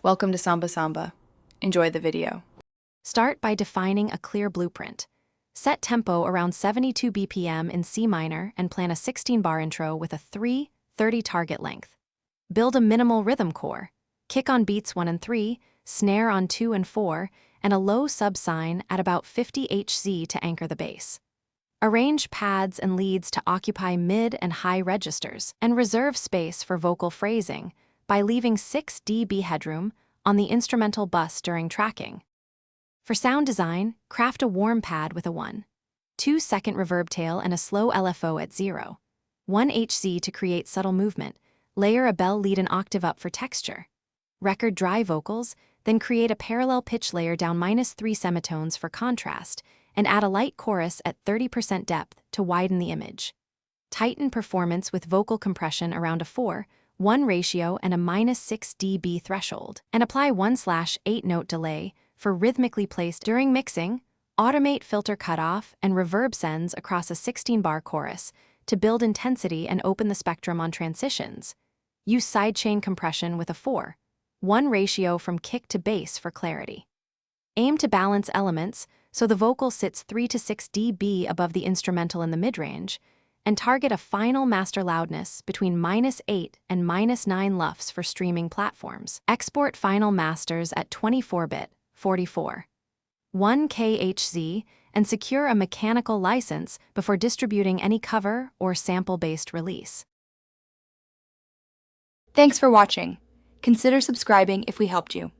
Welcome to Samba Samba. Enjoy the video. Start by defining a clear blueprint. Set tempo around 72 BPM in C minor and plan a 16-bar intro with a 3/30 target length. Build a minimal rhythm core. Kick on beats 1 and 3, snare on 2 and 4, and a low subsign at about 50 Hz to anchor the bass. Arrange pads and leads to occupy mid and high registers, and reserve space for vocal phrasing by leaving 6 dB headroom on the instrumental bus during tracking. For sound design, craft a warm pad with a 1.2-second reverb tail and a slow LFO at 0.1 Hz to create subtle movement. Layer a bell lead an octave up for texture. Record dry vocals, then create a parallel pitch layer down -3 semitones for contrast, and add a light chorus at 30% depth to widen the image. Tighten performance with vocal compression around a 4:1 ratio and a -6 dB threshold, and apply 1/8 note delay for rhythmically placed during mixing. Automate filter cutoff and reverb sends across a 16-bar chorus to build intensity and open the spectrum on transitions. Use sidechain compression with a 4:1 ratio from kick to bass for clarity. Aim to balance elements so the vocal sits 3 to 6 dB above the instrumental in the mid-range, and target a final master loudness between -8 and -9 LUFS for streaming platforms. Export final masters at 24-bit, 44.1 kHz, and secure a mechanical license before distributing any cover or sample-based release. Thanks for watching. Consider subscribing if we helped you.